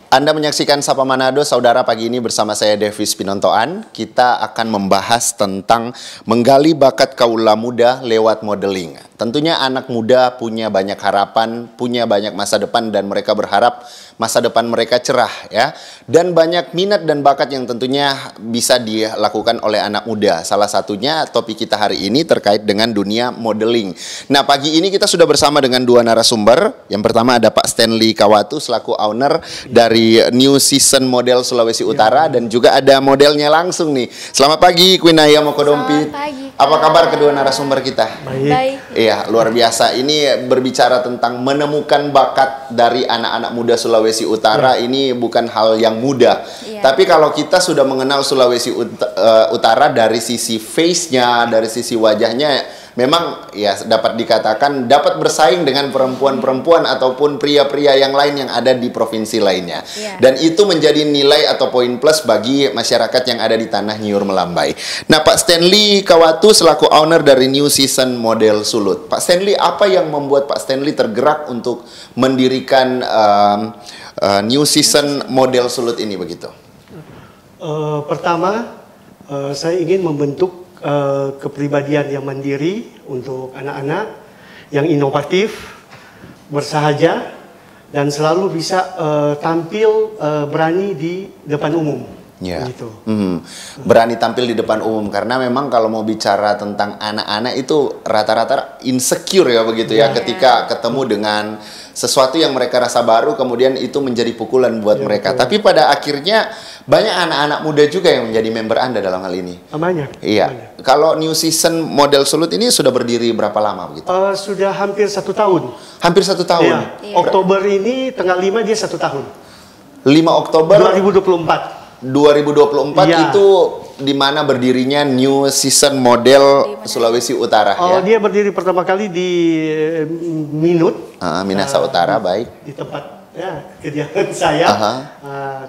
Anda menyaksikan Sapa Manado, saudara. Pagi ini bersama saya Davis Pinontoan. Kita akan membahas tentang menggali bakat kaula muda lewat modeling. Tentunya anak muda punya banyak harapan, punya banyak masa depan, dan mereka berharap masa depan mereka cerah, ya. Dan banyak minat dan bakat yang tentunya bisa dilakukan oleh anak muda. Salah satunya topik kita hari ini terkait dengan dunia modeling. Nah, pagi ini kita sudah bersama dengan dua narasumber. Yang pertama ada Pak Stanley Kawatu selaku owner dari New Season Model Sulawesi Utara, dan juga ada modelnya langsung nih. Selamat pagi Quinaya Mokodompit. Selamat pagi. Apa kabar kedua narasumber kita? Baik. Iya, luar biasa. Ini berbicara tentang menemukan bakat dari anak-anak muda Sulawesi Utara. Ini bukan hal yang mudah. Tapi kalau kita sudah mengenal Sulawesi Utara dari sisi face-nya, dari sisi wajahnya, memang ya dapat dikatakan dapat bersaing dengan perempuan-perempuan ataupun pria-pria yang lain yang ada di provinsi lainnya. Dan itu menjadi nilai atau poin plus bagi masyarakat yang ada di tanah Nyur Melambai. Nah, Pak Stanley Kawatu selaku owner dari New Season Model Sulut. Pak Stanley, apa yang membuat Pak Stanley tergerak untuk mendirikan New Season Model Sulut ini begitu? Pertama, saya ingin membentuk kepribadian yang mandiri untuk anak-anak, yang inovatif, bersahaja, dan selalu bisa tampil berani di depan umum. Ya. Gitu. Berani tampil di depan umum, karena memang kalau mau bicara tentang anak-anak itu rata-rata insecure ya begitu ya, ketika ketemu dengan sesuatu yang mereka rasa baru, kemudian itu menjadi pukulan buat mereka. Betul. Tapi pada akhirnya banyak anak-anak muda juga yang menjadi member Anda dalam hal ini. Banyak. Iya. Banyak. Kalau New Season Model Sulut ini sudah berdiri berapa lama begitu? Sudah hampir 1 tahun. Hampir 1 tahun. Iya. Oktober ini tanggal 5 dia 1 tahun. 5 Oktober 2024. 2024 Iya. itu di mana berdirinya New Season Model Sulawesi Utara ya. Dia berdiri pertama kali di Minut. Minahasa Utara, baik. Di tempat kediaman saya.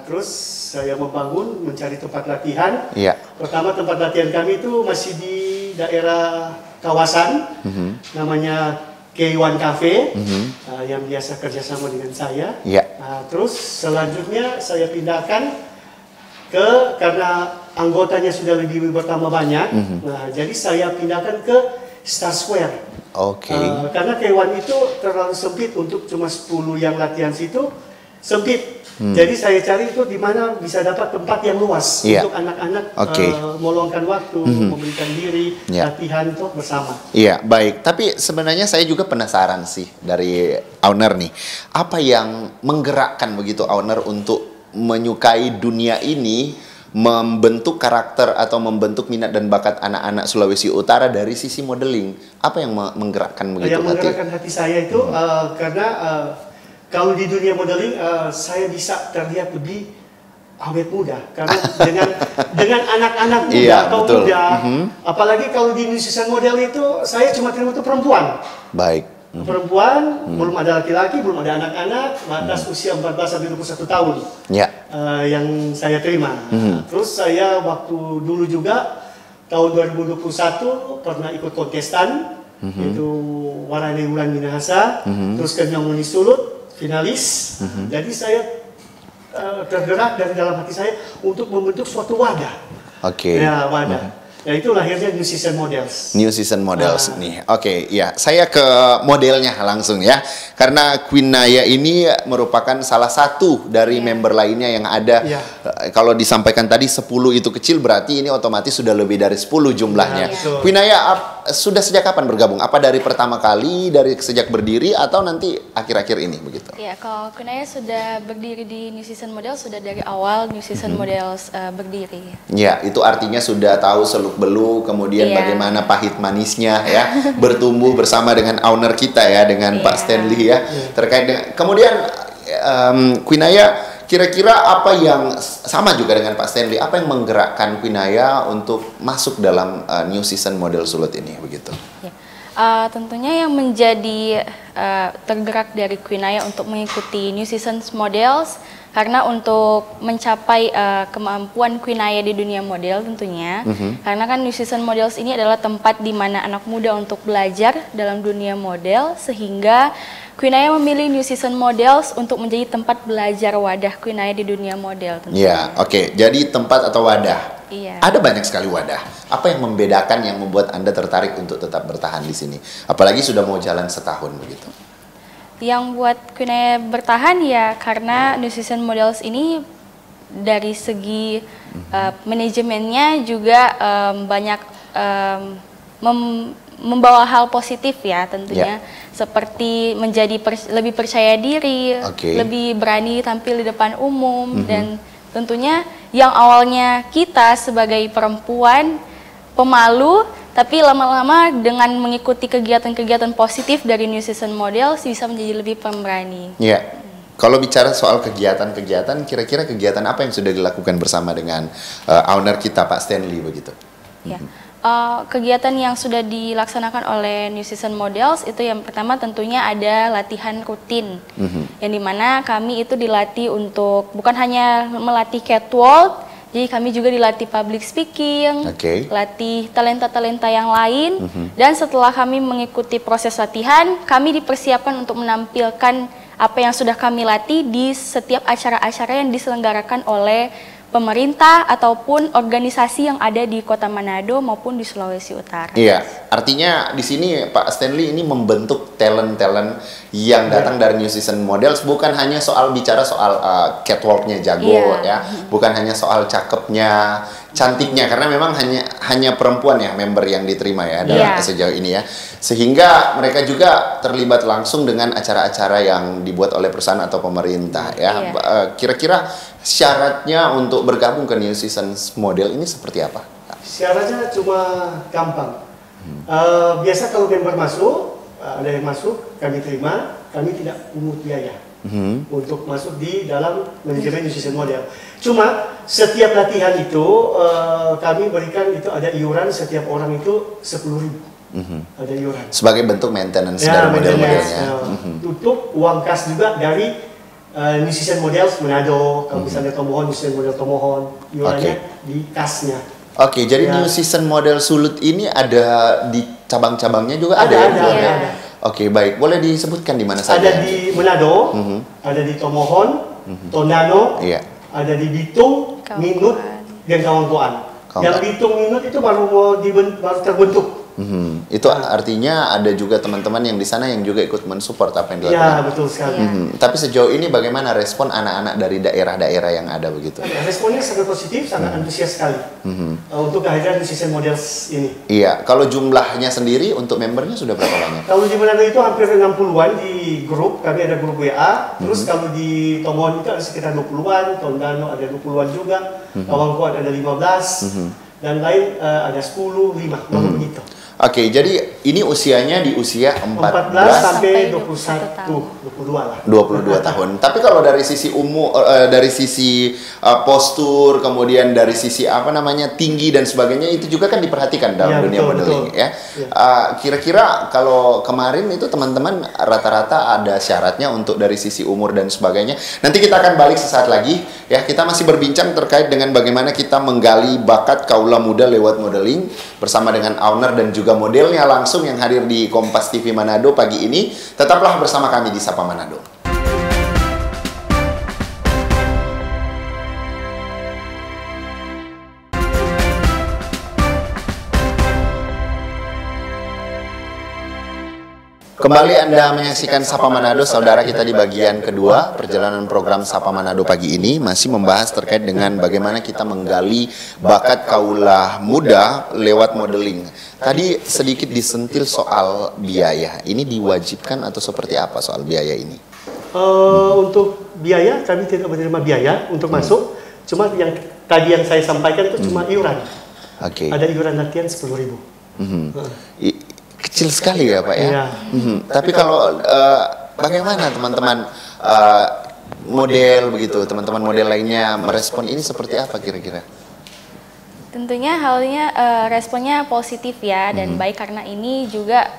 Terus saya membangun, mencari tempat latihan. Iya. Pertama tempat latihan kami itu masih di daerah kawasan, namanya K1 Cafe, yang biasa kerjasama dengan saya. Iya. Terus selanjutnya saya pindahkan karena anggotanya sudah lebih bertambah banyak, jadi saya pindahkan ke Star Square. Oke. Karena K1 itu terlalu sempit untuk cuma 10 yang latihan situ, sempit. Jadi saya cari itu di mana bisa dapat tempat yang luas untuk anak-anak meluangkan waktu, memberikan diri, latihan itu bersama. Iya, baik. Tapi sebenarnya saya juga penasaran sih dari owner nih, apa yang menggerakkan begitu owner untuk menyukai dunia ini, membentuk karakter atau membentuk minat dan bakat anak-anak Sulawesi Utara dari sisi modeling? Apa yang menggerakkan begitu yang menggerakkan hati saya itu karena kalau di dunia modeling saya bisa terlihat lebih awet muda, karena dengan anak-anak muda, kaum muda, apalagi kalau di New Season Model itu saya cuma terima itu perempuan. Baik. Perempuan, belum ada laki-laki, belum ada anak-anak, batas usia 14 sampai 21 tahun yang saya terima. Terus saya waktu dulu juga tahun 2021 pernah ikut kontestan, itu Warane Wulan Minahasa, terus Kenyong Sulut, finalis. Jadi saya tergerak dari dalam hati saya untuk membentuk suatu wadah. Ya, wadah. Ya, itu lahirnya New Season Models. New Season Models nih. Oke, ya. Saya ke modelnya langsung ya. Karena Quinaya ini merupakan salah satu dari member lainnya yang ada. Kalau disampaikan tadi 10 itu kecil, berarti ini otomatis sudah lebih dari 10 jumlahnya. Quinaya sudah sejak kapan bergabung? Apa dari pertama kali, dari sejak berdiri, atau nanti akhir-akhir ini begitu? Ya, kalau Quinaya sudah berdiri di New Season Model sudah dari awal New Season Models berdiri. Ya, itu artinya sudah tahu seluk-beluk, kemudian bagaimana pahit manisnya ya, bertumbuh bersama dengan owner kita ya, dengan Pak Stanley ya, terkait dengan kemudian Quinaya, kira-kira apa yang sama juga dengan Pak Stanley, apa yang menggerakkan Quinaya untuk masuk dalam New Season Model Sulut ini begitu? Tentunya yang menjadi tergerak dari Quinaya untuk mengikuti New Season Models, karena untuk mencapai kemampuan Quinaya di dunia model tentunya, karena kan New Season Models ini adalah tempat di mana anak muda untuk belajar dalam dunia model, sehingga Queen Aya memilih New Season Models untuk menjadi tempat belajar wadah Queen Aya di dunia model. Iya, oke. Jadi tempat atau wadah. Iya. Ada banyak sekali wadah. Apa yang membedakan yang membuat Anda tertarik untuk tetap bertahan di sini? Apalagi sudah mau jalan setahun begitu. Yang buat Queen Aya bertahan ya karena New Season Models ini dari segi manajemennya juga banyak membawa hal positif ya tentunya. Seperti menjadi lebih percaya diri, lebih berani tampil di depan umum, dan tentunya yang awalnya kita sebagai perempuan pemalu, tapi lama-lama dengan mengikuti kegiatan-kegiatan positif dari New Season Models bisa menjadi lebih pemberani. Iya. Kalau bicara soal kegiatan-kegiatan, kira-kira kegiatan apa yang sudah dilakukan bersama dengan owner kita Pak Stanley begitu? Ya. Kegiatan yang sudah dilaksanakan oleh New Season Models itu yang pertama tentunya ada latihan rutin, yang dimana kami itu dilatih untuk bukan hanya melatih catwalk, jadi kami juga dilatih public speaking, latih talenta-talenta yang lain, dan setelah kami mengikuti proses latihan, kami dipersiapkan untuk menampilkan apa yang sudah kami latih di setiap acara-acara yang diselenggarakan oleh pemerintah ataupun organisasi yang ada di Kota Manado maupun di Sulawesi Utara. Iya, artinya di sini Pak Stanley ini membentuk talent-talent yang datang dari New Season Models, bukan hanya soal bicara soal catwalknya jago ya, bukan hanya soal cakepnya, cantiknya, karena memang hanya perempuan ya member yang diterima ya dalam sejauh ini ya, sehingga mereka juga terlibat langsung dengan acara-acara yang dibuat oleh perusahaan atau pemerintah ya. Kira-kira syaratnya untuk bergabung ke New Season Model ini seperti apa? Syaratnya cuma gampang. Biasa kalau member masuk, ada yang masuk, kami terima, kami tidak pungut biaya untuk masuk di dalam manajemen New Season Model. Cuma setiap latihan itu kami berikan itu ada iuran, setiap orang itu 10.000. Ada iuran. Sebagai bentuk maintenance dari model-modelnya. Untuk uang kas juga dari New Season Models Manado, kalau misalnya Tomohon, New Season Model Tomohon, iurannya di kasnya. Jadi New Season Model Sulut ini ada di cabang-cabangnya juga ada. Baik. Boleh disebutkan di mana saja? Ada di Manado, ada di Tomohon, Tondano, ada di Bitung, Minut, dan Kawangkoan. Yang Bitung Minut itu baru terbentuk. Itu artinya ada juga teman-teman yang di sana yang juga ikut mensupport apa yang dilakukan. Ya, betul sekali. Tapi sejauh ini bagaimana respon anak-anak dari daerah-daerah yang ada begitu? Responnya sangat positif, sangat antusias sekali untuk kehadiran New Season Models ini. Iya, kalau jumlahnya sendiri untuk membernya sudah berapa banyak? Kalau di Manado itu hampir 60-an di grup, kami ada grup WA. Terus kalau di Tomohon itu ada sekitar 20-an, Tondano ada 20-an juga, Kawangkoan ada 15, dan lain ada 10, 5, begitu. Jadi ini usianya di usia 14 sampai 21, 22 lah. 22 tahun. Tapi kalau dari sisi dari sisi postur, kemudian dari sisi tinggi dan sebagainya, itu juga kan diperhatikan dalam dunia modeling ya. Kira-kira kalau kemarin itu teman-teman rata-rata ada syaratnya untuk dari sisi umur dan sebagainya. Nanti kita akan balik sesaat lagi ya. Kita masih berbincang terkait dengan bagaimana kita menggali bakat kaula muda lewat modeling bersama dengan owner dan juga modelnya langsung yang hadir di Kompas TV Manado pagi ini. Tetaplah bersama kami di Sapa Manado. Kembali Anda menyaksikan Sapa Manado, saudara kita di bagian kedua perjalanan program Sapa Manado pagi ini masih membahas terkait dengan bagaimana kita menggali bakat kaula muda lewat modeling. Tadi sedikit disentil soal biaya. Ini diwajibkan atau seperti apa soal biaya ini? Untuk biaya kami tidak menerima biaya untuk masuk. Cuma yang tadi yang saya sampaikan itu cuma iuran. Ada iuran latihan 10.000. Kecil sekali ya Pak ya. Tapi kalau bagaimana teman-teman model begitu, teman-teman model lainnya merespon ini seperti apa kira-kira? Tentunya halnya responnya positif ya dan baik, karena ini juga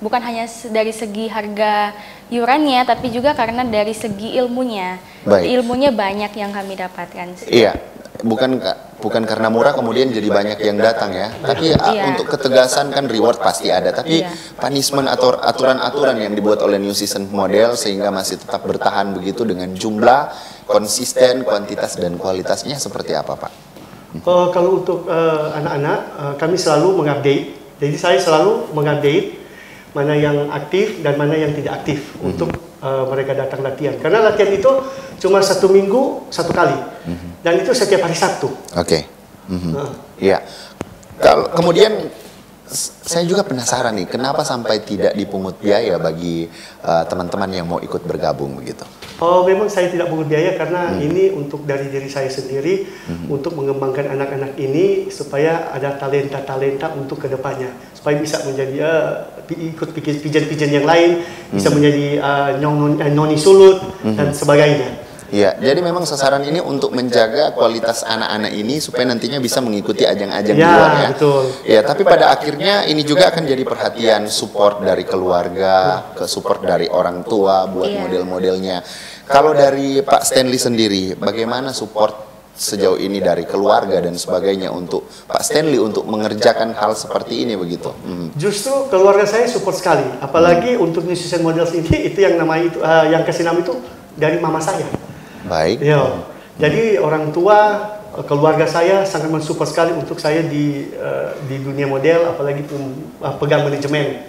bukan hanya dari segi harga iurannya, tapi juga karena dari segi ilmunya. Ilmunya banyak yang kami dapatkan. Iya. bukan karena murah kemudian jadi banyak yang datang ya. Tapi untuk ketegasan kan reward pasti ada. Tapi punishment atau aturan-aturan yang dibuat oleh New Season Model sehingga masih tetap bertahan begitu dengan jumlah, konsisten, kuantitas dan kualitasnya seperti apa, Pak? Kalau untuk anak-anak, kami selalu mengupdate. Jadi saya selalu mengupdate mana yang aktif dan mana yang tidak aktif untuk mereka datang latihan. Karena latihan itu cuma 1 minggu 1 kali, dan itu setiap hari Sabtu. Oke. Iya. Kalau kemudian saya juga penasaran nih, kenapa sampai tidak dipungut biaya bagi teman-teman yang mau ikut bergabung begitu? Memang saya tidak pungut biaya karena ini untuk dari diri saya sendiri, untuk mengembangkan anak-anak ini supaya ada talenta-talenta untuk kedepannya, supaya bisa menjadi ikut pijen-pijen yang lain, bisa menjadi noni sulut dan sebagainya. Iya, jadi memang sasaran ini untuk menjaga kualitas anak-anak ini supaya nantinya bisa mengikuti ajang-ajang di luar ya. Betul. Ya, tapi pada akhirnya ini juga akan jadi perhatian support dari keluarga, support dari orang tua buat model-modelnya. Kalau dari Pak Stanley sendiri, bagaimana support sejauh ini dari keluarga dan sebagainya untuk Pak Stanley untuk mengerjakan hal seperti ini begitu? Justru keluarga saya support sekali, apalagi untuk New Season Models ini itu yang namanya itu yang kasih nama itu dari mama saya. Baik. Ya, jadi orang tua, keluarga saya sangat mensupport sekali untuk saya di dunia model, apalagi pegang manajemen.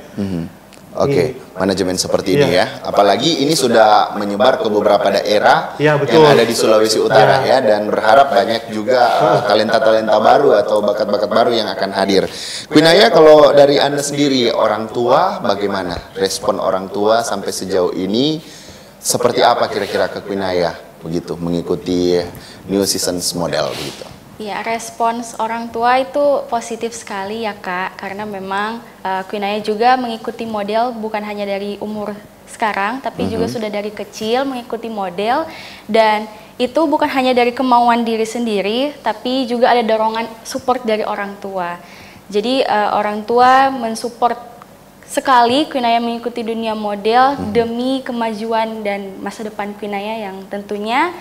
Oke, manajemen seperti ini ya. Apalagi ini sudah menyebar ke beberapa daerah yang ada di Sulawesi Utara ya, dan berharap banyak juga talenta-talenta baru atau bakat-bakat baru yang akan hadir. Quinaya, kalau dari Anda sendiri, orang tua bagaimana? Respon orang tua sampai sejauh ini seperti apa kira-kira ke Quinaya begitu mengikuti New Seasons Model begitu? Ya, respons orang tua itu positif sekali ya Kak, karena memang Quinaya juga mengikuti model bukan hanya dari umur sekarang, tapi juga sudah dari kecil mengikuti model, dan itu bukan hanya dari kemauan diri sendiri, tapi juga ada dorongan support dari orang tua. Jadi orang tua mensupport sekali Quinaya mengikuti dunia model demi kemajuan dan masa depan Quinaya yang tentunya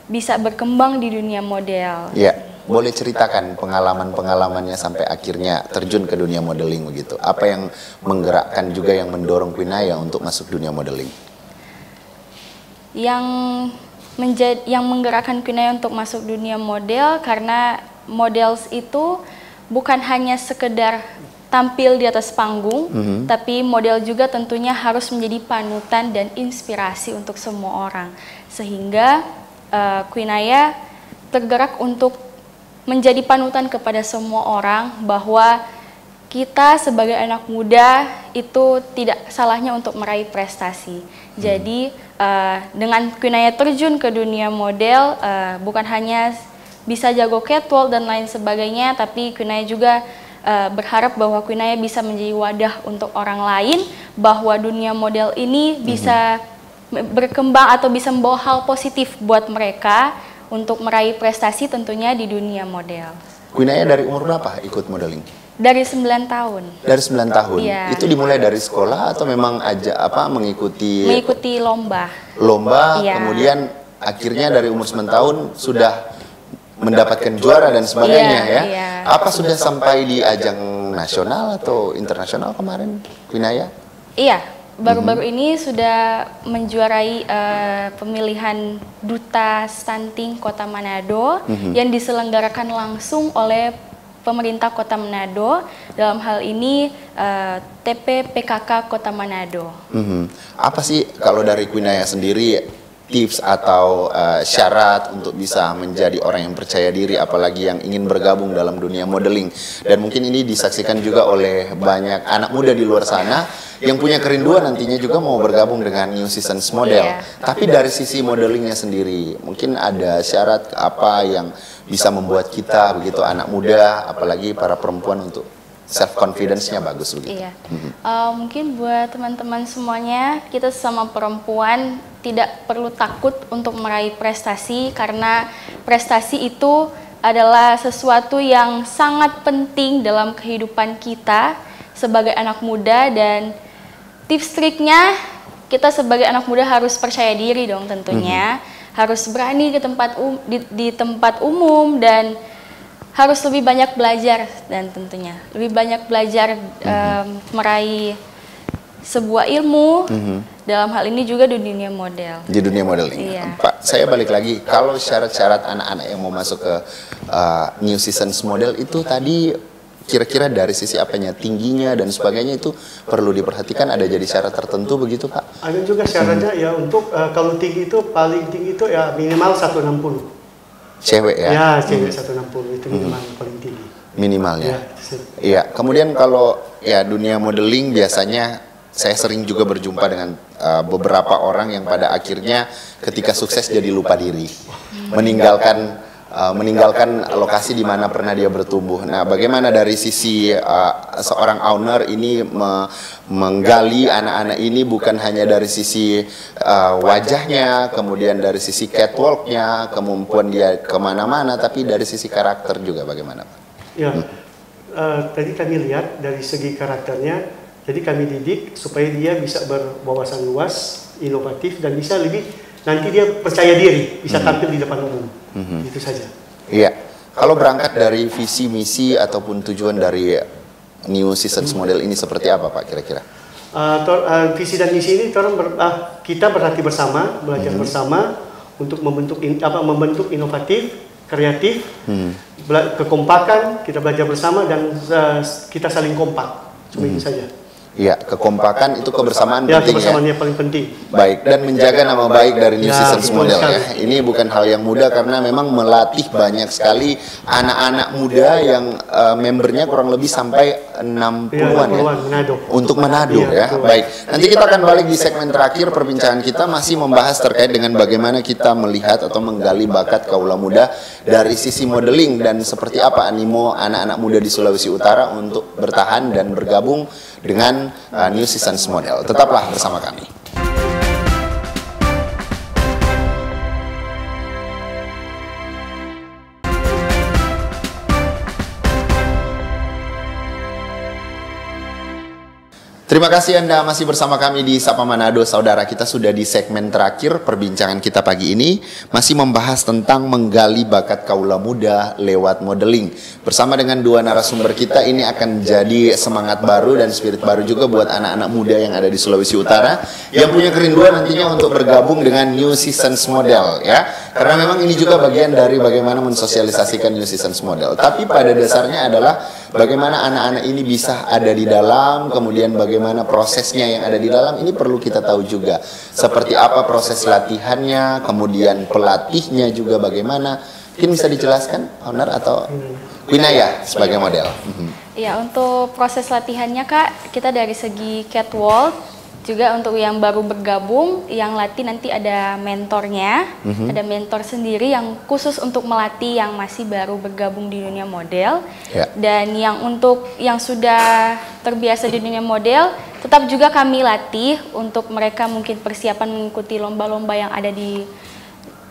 bisa berkembang di dunia model. Iya, boleh ceritakan pengalaman-pengalamannya sampai akhirnya terjun ke dunia modeling begitu. Apa yang menggerakkan juga yang mendorong Quinaya untuk masuk dunia modeling? Yang menggerakkan Quinaya untuk masuk dunia model karena models itu bukan hanya sekedar tampil di atas panggung, tapi model juga tentunya harus menjadi panutan dan inspirasi untuk semua orang. Sehingga Quinaya tergerak untuk menjadi panutan kepada semua orang bahwa kita sebagai anak muda itu tidak salahnya untuk meraih prestasi. Jadi dengan Quinaya terjun ke dunia model, bukan hanya bisa jago catwalk dan lain sebagainya, tapi Quinaya juga berharap bahwa Quinaya bisa menjadi wadah untuk orang lain, bahwa dunia model ini bisa berkembang atau bisa membawa hal positif buat mereka untuk meraih prestasi tentunya di dunia model. Quinaya dari umur berapa ikut modeling? Dari 9 tahun. Dari 9 tahun? Iya. Itu dimulai dari sekolah atau memang mengikuti lomba? Lomba, iya. Kemudian akhirnya dari umur 9 tahun sudah mendapatkan juara dan sebagainya ya. Iya. Apa sudah sampai di ajang nasional atau internasional kemarin, Quinaya? Iya, baru-baru ini sudah menjuarai pemilihan Duta Stunting Kota Manado yang diselenggarakan langsung oleh pemerintah Kota Manado, dalam hal ini TPPKK Kota Manado. Apa sih kalau dari Quinaya sendiri tips atau syarat untuk bisa menjadi orang yang percaya diri, apalagi yang ingin bergabung dalam dunia modeling? Dan mungkin ini disaksikan juga oleh banyak anak muda di luar sana yang punya kerinduan nantinya juga mau bergabung dengan New Seasons Model. Tapi dari sisi modelingnya sendiri, mungkin ada syarat apa yang bisa membuat kita begitu anak muda, apalagi para perempuan untuk self confidence-nya bagus begitu. Iya. Mungkin buat teman-teman semuanya, kita sesama perempuan tidak perlu takut untuk meraih prestasi, karena prestasi itu adalah sesuatu yang sangat penting dalam kehidupan kita sebagai anak muda, dan tips triknya kita sebagai anak muda harus percaya diri dong tentunya. harus berani ke di tempat umum dan harus lebih banyak belajar, dan tentunya lebih banyak belajar meraih sebuah ilmu dalam hal ini juga di dunia model. Di dunia modeling. Iya. Pak, saya balik lagi, kalau syarat-syarat anak-anak yang mau masuk ke New Seasons Model itu tadi kira-kira dari sisi apanya, tingginya dan sebagainya itu perlu diperhatikan, ada jadi syarat tertentu begitu Pak? Ada juga syaratnya ya, untuk kalau tinggi itu paling tinggi itu ya minimal 160. Cewek ya? Ya, cewek 160 itu minimal paling tinggi. Minimalnya. Ya, iya. Kemudian kalau ya dunia modeling biasanya saya sering juga berjumpa dengan beberapa orang yang pada akhirnya ketika sukses jadi lupa diri, meninggalkan lokasi di mana pernah dia bertumbuh. Nah, bagaimana dari sisi seorang owner ini menggali anak-anak ini bukan hanya dari sisi wajahnya, kemudian dari sisi catwalknya, kemampuan dia kemana-mana, tapi dari sisi karakter juga bagaimana, Pak? Ya, tadi kami lihat dari segi karakternya, jadi kami didik supaya dia bisa berwawasan luas, inovatif, dan bisa lebih nanti dia percaya diri, bisa tampil di depan umum. Itu saja. Iya. Kalau berangkat dari visi, misi, ataupun tujuan dari New Seasons Model ini seperti apa Pak kira-kira? Visi dan misi ini kita berlatih bersama, belajar bersama untuk membentuk inovatif, kreatif, kekompakan, kita belajar bersama dan kita saling kompak. Cuma itu saja. Iya, kekompakan itu kebersamaan ya, penting kebersamaannya ya. paling penting. Baik, dan menjaga nama baik dari New Seasons Model sekali. ya. Ini bukan hal yang mudah karena memang melatih banyak sekali anak-anak muda yang membernya kurang lebih sampai 60-an ya. Manado. Untuk Manado ya. Baik, nanti kita akan balik di segmen terakhir perbincangan kita masih membahas terkait dengan bagaimana kita melihat atau menggali bakat kaula muda dari sisi modeling dan seperti apa animo anak-anak muda di Sulawesi Utara untuk bertahan dan bergabung dengan New Seasons Model. Tetaplah bersama kami. Terima kasih Anda masih bersama kami di Sapa Manado. Saudara, kita sudah di segmen terakhir perbincangan kita pagi ini, masih membahas tentang menggali bakat kaula muda lewat modeling. Bersama dengan dua narasumber kita, ini akan jadi semangat baru dan spirit baru juga buat anak-anak muda yang ada di Sulawesi Utara yang punya kerinduan nantinya untuk bergabung dengan New Seasons Model ya. Karena memang ini juga bagian dari bagaimana mensosialisasikan New Seasons Model. Tapi pada dasarnya adalah bagaimana anak-anak ini bisa ada di dalam, kemudian bagaimana prosesnya yang ada di dalam, ini perlu kita tahu juga. Seperti apa proses latihannya, kemudian pelatihnya juga bagaimana. Mungkin bisa dijelaskan, owner atau Quinaya sebagai model? Ya, untuk proses latihannya Kak, kita dari segi catwalk, juga untuk yang baru bergabung, yang latih nanti ada mentornya, ada mentor sendiri yang khusus untuk melatih yang masih baru bergabung di dunia model. Dan yang sudah terbiasa di dunia model, tetap juga kami latih untuk mereka mungkin persiapan mengikuti lomba-lomba yang ada di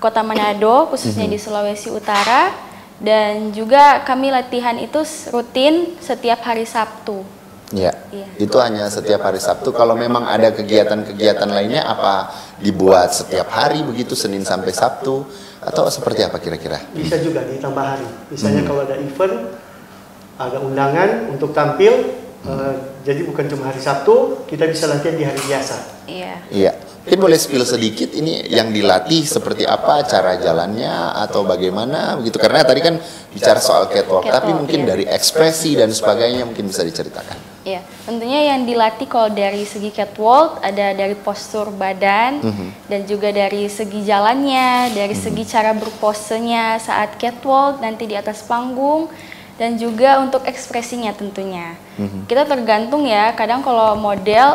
Kota Manado, khususnya di Sulawesi Utara. Dan juga kami latihan itu rutin setiap hari Sabtu. Ya, itu hanya setiap hari Sabtu. Kalau memang ada kegiatan-kegiatan lainnya, apa dibuat setiap hari begitu, Senin sampai Sabtu, atau seperti apa kira-kira? Bisa juga ditambah hari. Misalnya kalau ada event, ada undangan untuk tampil, jadi bukan cuma hari Sabtu, kita bisa latihan di hari biasa. Iya. Mungkin boleh spill sedikit ini yang dilatih seperti apa, cara jalannya atau bagaimana begitu, karena tadi kan bicara soal catwalk, tapi mungkin dari ekspresi dan sebagainya mungkin bisa diceritakan. Iya, tentunya yang dilatih kalau dari segi catwalk ada dari postur badan dan juga dari segi jalannya, dari segi cara berposenya saat catwalk nanti di atas panggung. Dan juga untuk ekspresinya tentunya. Kita tergantung ya, kadang kalau model,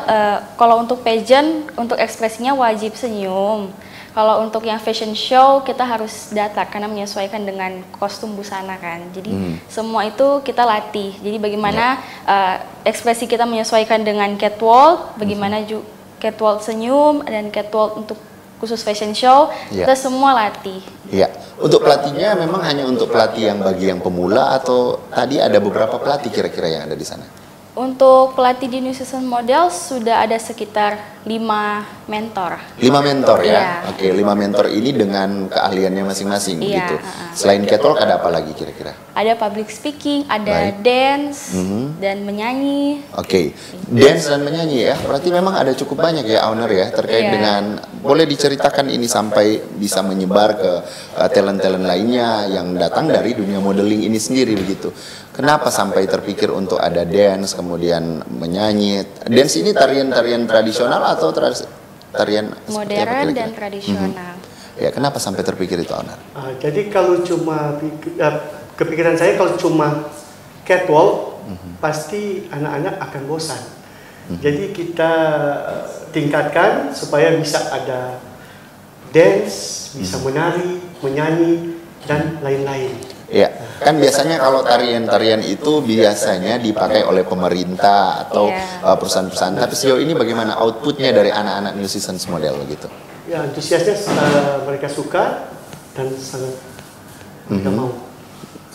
kalau untuk pageant, untuk ekspresinya wajib senyum. Kalau untuk yang fashion show, kita harus datar karena menyesuaikan dengan kostum busana kan. Jadi semua itu kita latih. Jadi bagaimana ekspresi kita menyesuaikan dengan catwalk, bagaimana catwalk senyum, dan catwalk untuk khusus fashion show, kita semua latih. Iya. Untuk pelatihnya memang hanya untuk pelatih yang bagi yang pemula atau tadi ada beberapa pelatih kira-kira yang ada di sana? Untuk pelatih di New Season Models sudah ada sekitar 5 mentor. 5 mentor ya? Iya. Oke, 5 mentor ini dengan keahliannya masing-masing gitu. Selain catwalk ada apa lagi kira-kira? Ada public speaking, ada dance, dan menyanyi. Oke, dance dan menyanyi ya. Berarti memang ada cukup banyak ya owner ya terkait dengan, boleh diceritakan ini sampai bisa menyebar ke talent-talent lainnya yang datang dari dunia modeling ini sendiri begitu. Kenapa sampai terpikir untuk ada dance, kemudian menyanyi? Dance ini tarian-tarian tradisional atau tarian modern dan tradisional? Ya, kenapa sampai terpikir itu, owner? Jadi kalau cuma kepikiran saya kalau cuma catwalk, pasti anak-anak akan bosan. Jadi kita tingkatkan supaya bisa ada dance, bisa menari, menyanyi, dan lain-lain. Ya, kan biasanya kalau tarian-tarian itu biasanya dipakai oleh pemerintah atau perusahaan-perusahaan. Tapi sejauh ini bagaimana outputnya dari anak-anak New Seasons Model begitu? Ya, antusiasnya mereka suka dan sangat mereka mau.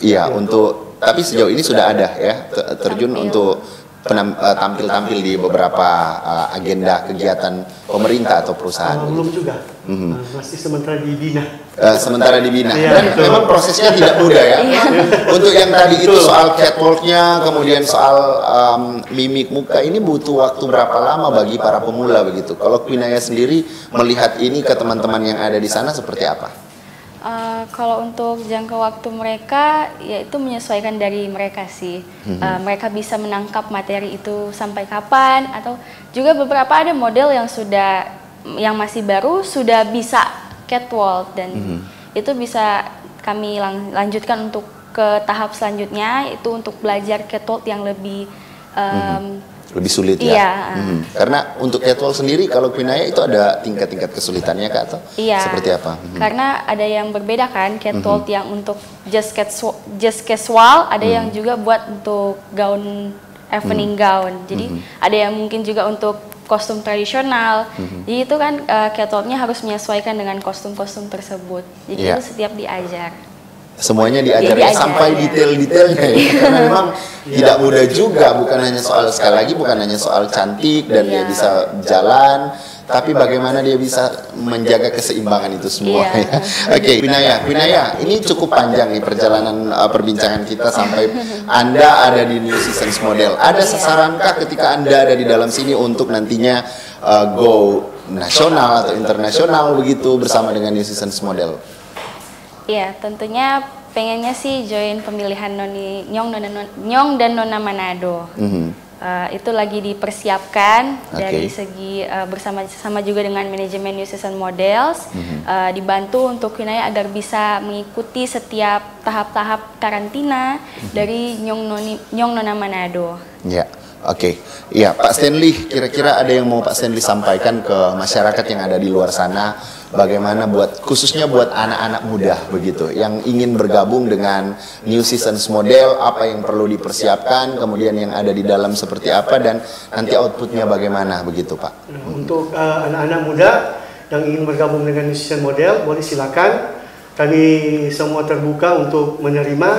Iya, untuk tapi sejauh ini sudah ada ya terjun untuk tampil-tampil di beberapa agenda kegiatan pemerintah atau perusahaan. Belum juga, masih sementara dibina. Sementara dibina. Ya, Dan memang prosesnya tidak mudah ya. Untuk yang tadi itu soal catwalknya, kemudian soal mimik muka, ini butuh waktu berapa lama bagi para pemula begitu? Kalau Quinaya sendiri melihat ini ke teman-teman yang ada di sana seperti apa? Kalau untuk jangka waktu mereka, yaitu menyesuaikan dari mereka sih. Mereka bisa menangkap materi itu sampai kapan, atau juga beberapa ada model yang masih baru sudah bisa catwalk, dan itu bisa kami lanjutkan untuk ke tahap selanjutnya, itu untuk belajar catwalk yang lebih lebih sulit ya. Karena untuk catwalk sendiri kalau Quinaya itu ada tingkat-tingkat kesulitannya Kak atau seperti apa? Karena ada yang berbeda kan, catwalk yang untuk just casual, ada yang juga buat untuk gaun evening gown. Jadi ada yang mungkin juga untuk kostum tradisional. Jadi itu kan catwalknya harus menyesuaikan dengan kostum-kostum tersebut. Jadi itu setiap diajar. Semuanya diajarkan sampai detail-detailnya ya. Karena memang tidak mudah juga, bukan hanya soal, sekali lagi bukan hanya soal cantik dan dia bisa jalan, tapi bagaimana dia bisa menjaga keseimbangan itu semua ya. Oke, Quinaya, ini cukup panjang nih perjalanan perbincangan kita sampai Anda ada di New Seasons Model. Ada sasarankah ketika Anda ada di dalam sini untuk nantinya go nasional atau internasional begitu bersama dengan New Seasons Model? Iya, tentunya pengennya sih join pemilihan Nyong dan Nona Manado. Itu lagi dipersiapkan dari segi bersama juga dengan manajemen New Season Models, dibantu untuk Quinaya agar bisa mengikuti setiap tahap-tahap karantina dari Nyong Nona Manado. Ya. Oke, iya Pak Stanley, kira-kira ada yang mau Pak Stanley sampaikan ke masyarakat yang ada di luar sana, bagaimana khususnya buat anak-anak muda begitu, yang ingin bergabung dengan New Seasons Model, apa yang perlu dipersiapkan, kemudian yang ada di dalam seperti apa, dan nanti outputnya bagaimana begitu Pak? Untuk anak-anak muda yang ingin bergabung dengan New Seasons Model, boleh silakan, kami semua terbuka untuk menerima,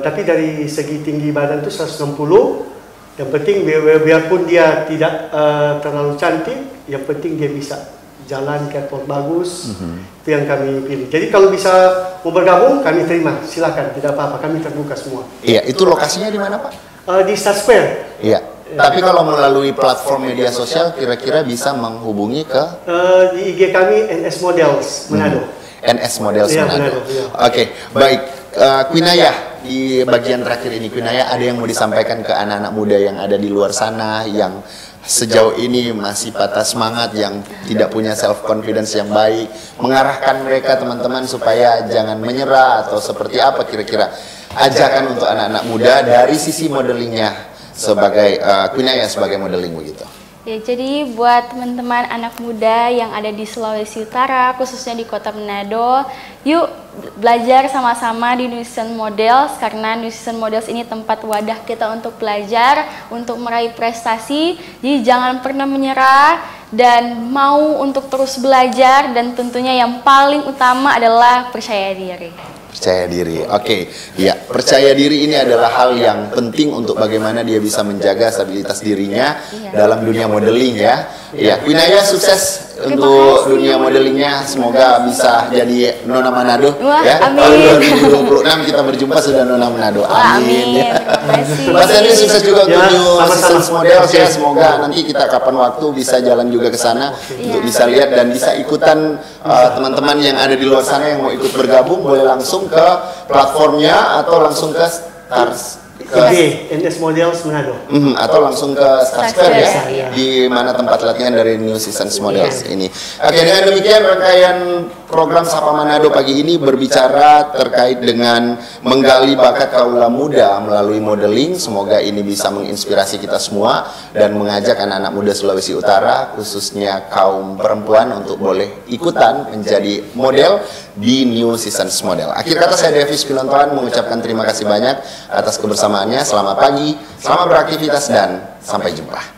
tapi dari segi tinggi badan itu 160. Yang penting biarpun dia tidak terlalu cantik, yang penting dia bisa jalan catwalk bagus, itu yang kami pilih. Jadi kalau bisa mau bergabung, kami terima, silakan, tidak apa-apa, kami terbuka semua. Iya, itu lokasinya di mana Pak? Di Star Square. Iya. Tapi kalau melalui platform media sosial, kira-kira bisa menghubungi ke? Di IG kami NS Models Manado. NS Models Manado. Oke, baik. Quinaya, di bagian terakhir ini Quinaya, ada yang mau disampaikan ke anak-anak muda yang ada di luar sana yang sejauh ini masih patah semangat, yang tidak punya self confidence yang baik, mengarahkan mereka teman-teman supaya jangan menyerah, atau seperti apa kira-kira ajakan untuk anak-anak muda dari sisi modelingnya sebagai Quinaya sebagai modeling begitu? Ya, jadi buat teman-teman anak muda yang ada di Sulawesi Utara, khususnya di Kota Manado, yuk belajar sama-sama di New Seasons Models, karena New Seasons Models ini tempat wadah kita untuk belajar, untuk meraih prestasi. Jadi jangan pernah menyerah dan mau untuk terus belajar, dan tentunya yang paling utama adalah percaya diri. Percaya diri, oke. Ya, percaya diri ini adalah hal yang penting untuk bagaimana dia bisa menjaga stabilitas dirinya dalam dunia modeling ya. Ya, Queen Aya sukses untuk dunia modelingnya, semoga bisa jadi Nona Manado. Wah, ya. amin. Tahun 2026 kita berjumpa sudah Nona Manado. Wah, Amin. amin. Terima kasih. Mas Henry sukses juga untuk New Seasons Model Oke. ya. Semoga nanti kita kapan waktu bisa jalan juga ke sana untuk bisa lihat dan bisa ikutan teman-teman yang ada di luar sana yang mau ikut bergabung, boleh langsung ke platformnya atau langsung ke Stars NS Models Manado. atau langsung ke Stars Fair ya, Iya. di mana tempat latihan dari New Seasons Models ini. Oke, dengan demikian rangkaian program Sapa Manado pagi ini berbicara terkait dengan menggali bakat kaula muda melalui modeling. Semoga ini bisa menginspirasi kita semua dan mengajak anak-anak muda Sulawesi Utara, khususnya kaum perempuan, untuk boleh ikutan menjadi model di New Seasons Model. Akhir kata, saya Davis Pinontolan mengucapkan terima kasih banyak atas kebersamaannya. Selamat pagi, selamat beraktivitas, dan sampai jumpa.